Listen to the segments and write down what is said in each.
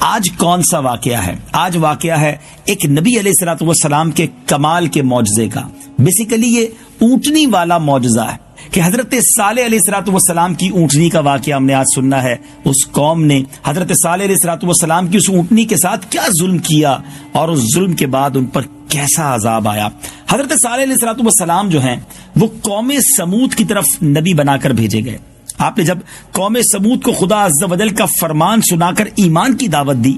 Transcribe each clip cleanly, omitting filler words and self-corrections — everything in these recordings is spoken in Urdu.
آج کون سا واقعہ ہے؟ آج واقعہ ہے ایک نبی علیہ الصلوۃ والسلام کے کمال کے معجزے کا۔ بیسیکلی یہ اونٹنی والا معجزہ ہے کہ حضرت صالح علیہ الصلوۃ والسلام کی اونٹنی کا واقعہ ہم نے آج سننا ہے۔ اس قوم نے حضرت صالح علیہ الصلوۃ والسلام کی اس اونٹنی کے ساتھ کیا ظلم کیا اور اس ظلم کے بعد ان پر کیسا عذاب آیا۔ حضرت صالح علیہ الصلوۃ والسلام جو ہیں وہ قوم سمود کی طرف نبی بنا کر بھیجے گئے۔ آپ نے جب قوم سمود کو خدا عز و جل کا فرمان سنا کر ایمان کی دعوت دی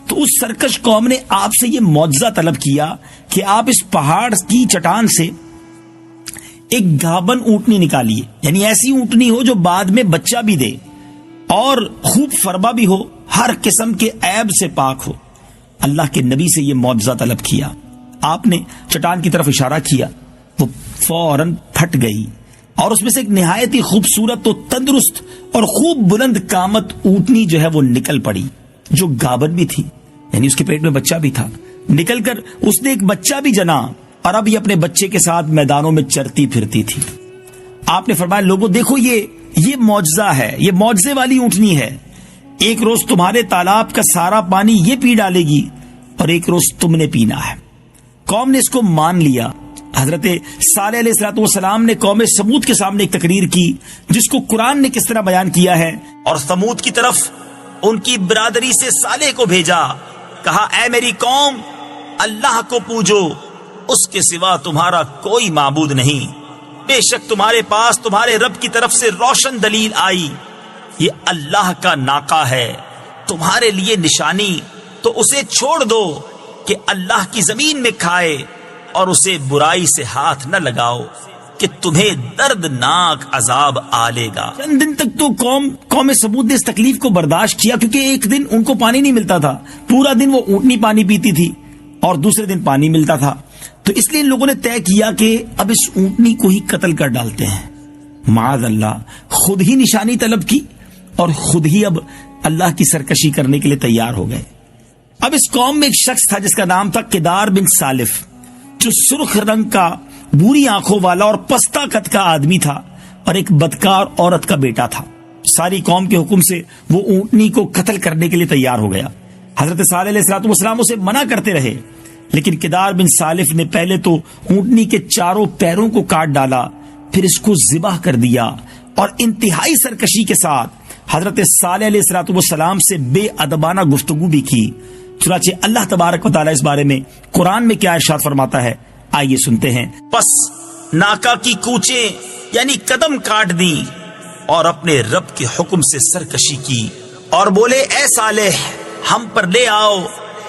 تو اس سرکش قوم نے آپ سے یہ معجزہ طلب کیا کہ آپ اس پہاڑ کی چٹان سے ایک گھابن اونٹنی نکالیے، یعنی ایسی اونٹنی ہو جو بعد میں بچہ بھی دے اور خوب فربا بھی ہو، ہر قسم کے عیب سے پاک ہو۔ اللہ کے نبی سے یہ معجزہ طلب کیا۔ آپ نے چٹان کی طرف اشارہ کیا، وہ فوراً پھٹ گئی اور اس میں سے ایک نہایت ہی خوبصورت و تندرست اور خوب بلند قامت اونٹنی جو ہے وہ نکل پڑی، جو گابن بھی تھی، یعنی اس کے پیٹ میں بچہ بھی تھا۔ نکل کر اس نے ایک بچہ بھی جنا اور اب یہ اپنے بچے کے ساتھ میدانوں میں چرتی پھرتی تھی۔ آپ نے فرمایا، لوگوں دیکھو یہ معجزہ ہے، یہ معجزے والی اونٹنی ہے۔ ایک روز تمہارے تالاب کا سارا پانی یہ پی ڈالے گی اور ایک روز تم نے پینا ہے۔ قوم نے اس کو مان لیا۔ حضرت صالح علیہ الصلوۃ والسلام نے قوم سمود کے سامنے ایک تقریر کی جس کو قرآن نے کس طرح بیان کیا ہے۔ اور سمود کی طرف ان کی برادری سے صالح کو بھیجا، کہا اے میری قوم، اللہ کو پوجو، اس کے سوا تمہارا کوئی معبود نہیں۔ بے شک تمہارے پاس تمہارے رب کی طرف سے روشن دلیل آئی، یہ اللہ کا ناقہ ہے، تمہارے لیے نشانی، تو اسے چھوڑ دو کہ اللہ کی زمین میں کھائے اور اسے برائی سے ہاتھ نہ لگاؤ کہ تمہیں دردناک عذاب آلے گا۔ چند دن تک تو قوم سمود نے اس تکلیف کو برداشت کیا، کیونکہ ایک دن ان کو پانی نہیں ملتا تھا، پورا دن وہ اونٹنی پانی پیتی تھی اور دوسرے دن پانی ملتا تھا۔ تو اس لیے ان لوگوں نے طے کیا کہ اب اس اونٹنی کو ہی قتل کر ڈالتے ہیں۔ معاذ اللہ، خود ہی نشانی طلب کی اور خود ہی اب اللہ کی سرکشی کرنے کے لیے تیار ہو گئے۔ اب اس قوم میں ایک شخص تھا جس کا نام تھا کدار بن سالف، جو سرخ رنگ کا، بری آنکھوں والا اور پستہ قد کا آدمی تھا اور ایک بدکار عورت کا بیٹا تھا۔ ساری قوم کے حکم سے وہ اونٹنی کو قتل کرنے کے لیے تیار ہو گیا۔ حضرت صالح علیہ الصلوۃ والسلام اسے منع کرتے رہے، لیکن کدار بن سالف نے پہلے تو اونٹنی کے چاروں پیروں کو کاٹ ڈالا، پھر اس کو ذبح کر دیا اور انتہائی سرکشی کے ساتھ حضرت صالح علیہ الصلوۃ والسلام سے بے ادبانہ گفتگو بھی کی۔ چنانچہ اللہ تبارک و تعالیٰ اس بارے میں قرآن میں کیا ارشاد فرماتا ہے، آئیے سنتے ہیں۔ پس ناکا کی کوچیں یعنی قدم کاٹ دی اور اپنے رب کے حکم سے سرکشی کی اور بولے اے صالح، ہم پر لے آؤ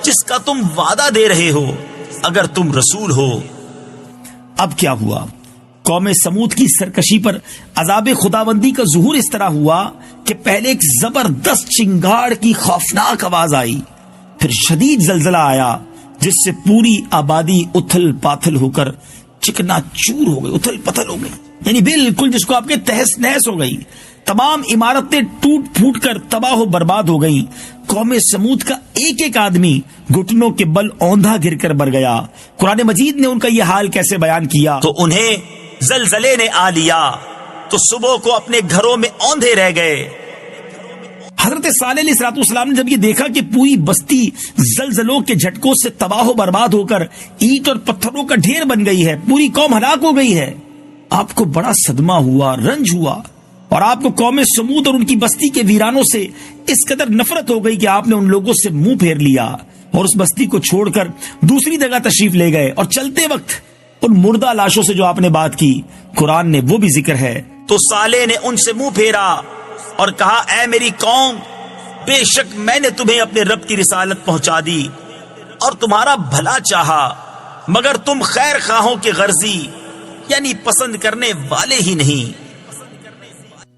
جس کا تم وعدہ دے رہے ہو، اگر تم رسول ہو۔ اب کیا ہوا؟ قوم سمود کی سرکشی پر عذاب خداوندی کا ظہور اس طرح ہوا کہ پہلے ایک زبردست چنگاڑ کی خوفناک آواز آئی، پھر شدید زلزلہ آیا جس سے پوری آبادی اتھل پاتھل ہو کر چکنا چور ہو گئی، اتھل پتھل ہو گئی، یعنی بالکل جس کو آپ کے تہس نہس ہو گئی۔ تمام عمارتیں ٹوٹ پھوٹ کر تباہ و برباد ہو گئی۔ قوم سمود کا ایک ایک آدمی گھٹنوں کے بل اوندھا گر کر مر گیا۔ قرآن مجید نے ان کا یہ حال کیسے بیان کیا، تو انہیں زلزلے نے آ لیا تو صبح کو اپنے گھروں میں اوندھے رہ گئے۔ حضرت صالح علیہ الصلوۃ والسلام نے جب یہ دیکھا کہ پوری بستی زلزلوں کے جھٹکوں سے تباہ و برباد ہو کر اینٹ اور پتھروں کا ڈھیر بن گئی ہے، پوری قوم ہلاک ہو گئی ہے، آپ کو بڑا صدمہ ہوا، رنج ہوا، اور آپ کو قوم سمود اور ان کی بستی کے ویرانوں سے اس قدر نفرت ہو گئی کہ آپ نے ان لوگوں سے منہ پھیر لیا اور اس بستی کو چھوڑ کر دوسری جگہ تشریف لے گئے۔ اور چلتے وقت ان مردہ لاشوں سے جو آپ نے بات کی، قرآن نے وہ بھی ذکر ہے۔ تو صالح نے ان سے منہ پھیرا اور کہا اے میری قوم، بے شک میں نے تمہیں اپنے رب کی رسالت پہنچا دی اور تمہارا بھلا چاہا، مگر تم خیر خواہوں کے غرضی یعنی پسند کرنے والے ہی نہیں۔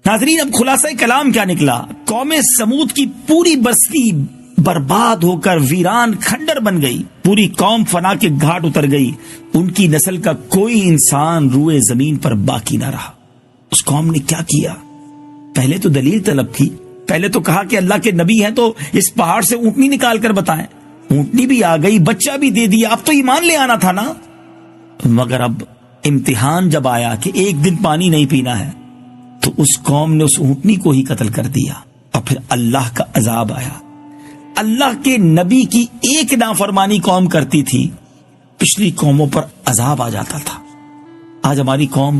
ناظرین، اب خلاصہ کلام کیا نکلا؟ قوم سمود کی پوری بستی برباد ہو کر ویران کھنڈر بن گئی، پوری قوم فنا کے گھاٹ اتر گئی، ان کی نسل کا کوئی انسان روئے زمین پر باقی نہ رہا۔ اس قوم نے کیا کیا؟ پہلے تو دلیل طلب کی، پہلے تو کہا کہ اللہ کے نبی ہیں تو اس پہاڑ سے اونٹنی نکال کر بتائیں۔ اونٹنی بھی آ گئی، بچہ بھی دے دیا، اب تو ایمان لے آنا تھا نا۔ مگر اب امتحان جب آیا کہ ایک دن پانی نہیں پینا ہے تو اس قوم نے اس اونٹنی کو ہی قتل کر دیا اور پھر اللہ کا عذاب آیا۔ اللہ کے نبی کی ایک نافرمانی قوم کرتی تھی، پچھلی قوموں پر عذاب آ جاتا تھا۔ آج ہماری قوم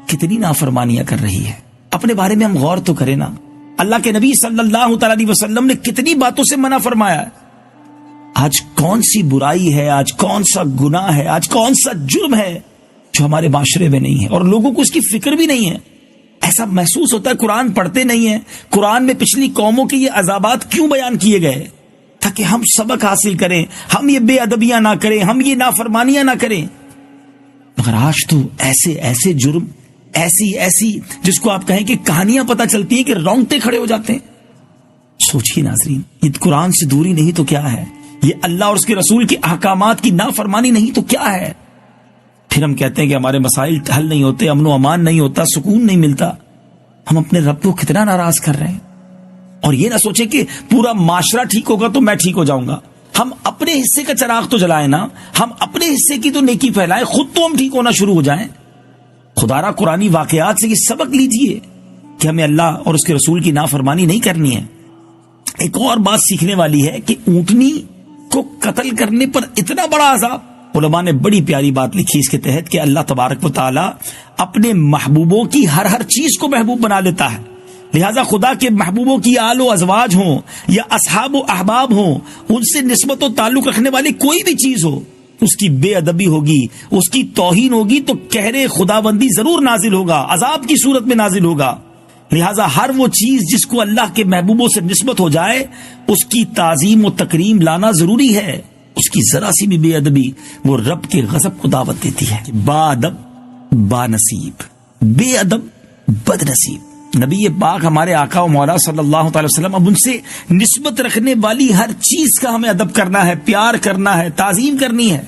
کتنی نافرمانیاں کر رہی ہے، اپنے بارے میں ہم غور تو کریں نا۔ اللہ کے نبی صلی اللہ تعالی علیہ وسلم نے کتنی باتوں سے منع فرمایا ہے۔ آج کون سی برائی ہے، آج کون سا گناہ ہے، آج کون سا جرم ہے جو ہمارے معاشرے میں نہیں ہے، اور لوگوں کو اس کی فکر بھی نہیں ہے۔ ایسا محسوس ہوتا ہے قرآن پڑھتے نہیں ہیں، قرآن میں پچھلی قوموں کے یہ عذابات کیوں بیان کیے گئے، تاکہ ہم سبق حاصل کریں، ہم یہ بے ادبیاں نہ کریں، ہم یہ نافرمانیاں نہ کریں۔ مگر آج تو ایسے ایسے جرم، ایسی جس کو آپ کہیں کہ کہانیاں پتہ چلتی ہیں کہ رونگٹے کھڑے ہو جاتے ہیں۔ سوچیے ناظرین، یہ قرآن سے دوری نہیں تو کیا ہے، یہ اللہ اور اس کے رسول کے احکامات کی نافرمانی نہیں تو کیا ہے۔ پھر ہم کہتے ہیں کہ ہمارے مسائل حل نہیں ہوتے، امن و امان نہیں ہوتا، سکون نہیں ملتا۔ ہم اپنے رب کو کتنا ناراض کر رہے ہیں، اور یہ نہ سوچیں کہ پورا معاشرہ ٹھیک ہوگا تو میں ٹھیک ہو جاؤں گا۔ ہم اپنے حصے کا چراغ تو جلائیں نا، ہم اپنے حصے کی تو نیکی پھیلائیں، خود تو ہم ٹھیک ہونا شروع ہو جائیں۔ خدا را قرآنی واقعات سے یہ سبق لیجئے کہ ہمیں اللہ اور اس کے رسول کی نافرمانی نہیں کرنی ہے۔ ایک اور بات سیکھنے والی ہے کہ اونٹنی کو قتل کرنے پر اتنا بڑا عذاب۔ علماء نے بڑی پیاری بات لکھی اس کے تحت کہ اللہ تبارک و تعالی اپنے محبوبوں کی ہر چیز کو محبوب بنا لیتا ہے، لہذا خدا کے محبوبوں کی آل و ازواج ہوں یا اصحاب و احباب ہوں، ان سے نسبت و تعلق رکھنے والی کوئی بھی چیز ہو، اس کی بے ادبی ہوگی، اس کی توہین ہوگی تو قہر خداوندی ضرور نازل ہوگا، عذاب کی صورت میں نازل ہوگا۔ لہذا ہر وہ چیز جس کو اللہ کے محبوبوں سے نسبت ہو جائے، اس کی تعظیم و تکریم لانا ضروری ہے۔ اس کی ذرا سی بھی بے ادبی وہ رب کے غضب کو دعوت دیتی ہے۔ با ادب با نصیب، بے ادب بد نصیب۔ نبی پاک ہمارے آقا و مولا صلی اللہ تعالی وسلم، اب ان سے نسبت رکھنے والی ہر چیز کا ہمیں ادب کرنا ہے، پیار کرنا ہے، تعظیم کرنی ہے۔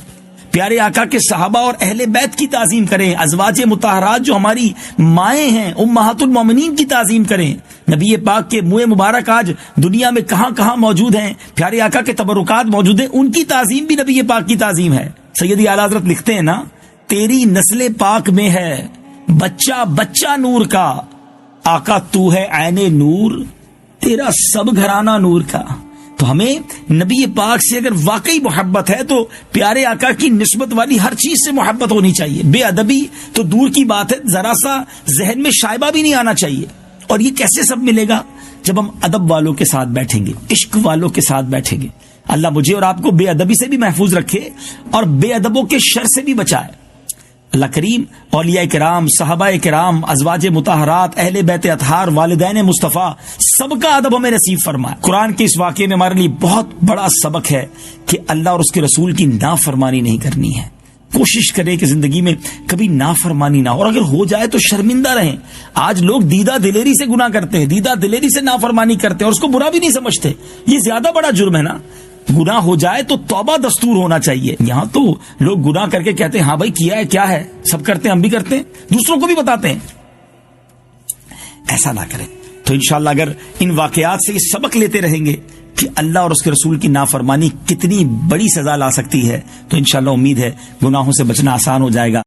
پیارے آقا کے صحابہ اور اہل بیت کی تعظیم کریں، ازواج مطہرات جو ہماری مائیں ہیں امہات المومنین کی تعظیم کریں۔ نبی پاک کے منہ مبارک آج دنیا میں کہاں کہاں موجود ہیں، پیارے آقا کے تبرکات موجود ہیں، ان کی تعظیم بھی نبی پاک کی تعظیم ہے۔ سیدی اعلیٰ حضرت لکھتے ہیں نا، تیری نسل پاک میں ہے بچہ بچہ نور کا، آقا تو ہے عین نور، تیرا سب گھرانہ نور کا۔ تو ہمیں نبی پاک سے اگر واقعی محبت ہے تو پیارے آقا کی نسبت والی ہر چیز سے محبت ہونی چاہیے۔ بے ادبی تو دور کی بات ہے، ذرا سا ذہن میں شائبہ بھی نہیں آنا چاہیے۔ اور یہ کیسے سب ملے گا؟ جب ہم ادب والوں کے ساتھ بیٹھیں گے، عشق والوں کے ساتھ بیٹھیں گے۔ اللہ مجھے اور آپ کو بے ادبی سے بھی محفوظ رکھے اور بے ادبوں کے شر سے بھی بچائے۔ اللہ کریم اولیاء کرام، صحابہ کرام، ازواج مطہرات، اہل بیت اطہار، والدین مصطفیٰ، سب کا ادب ہمیں نصیب فرمائے۔ قرآن کے اس واقعے میں ہمارے لیے بہت بڑا سبق ہے کہ اللہ اور اس کے رسول کی نافرمانی نہیں کرنی ہے۔ کوشش کریں کہ زندگی میں کبھی نافرمانی نہ ہو، اور اگر ہو جائے تو شرمندہ رہیں۔ آج لوگ دیدہ دلیری سے گناہ کرتے ہیں، دیدہ دلیری سے نافرمانی کرتے ہیں اور اس کو برا بھی نہیں سمجھتے۔ یہ زیادہ بڑا جرم ہے نا۔ گناہ ہو جائے تو توبہ دستور ہونا چاہیے۔ یہاں تو لوگ گناہ کر کے کہتے ہیں ہاں بھائی کیا ہے، کیا ہے، سب کرتے ہیں، ہم بھی کرتے ہیں، دوسروں کو بھی بتاتے ہیں۔ ایسا نہ کریں۔ تو انشاءاللہ اگر ان واقعات سے یہ سبق لیتے رہیں گے کہ اللہ اور اس کے رسول کی نافرمانی کتنی بڑی سزا لا سکتی ہے، تو انشاءاللہ امید ہے گناہوں سے بچنا آسان ہو جائے گا۔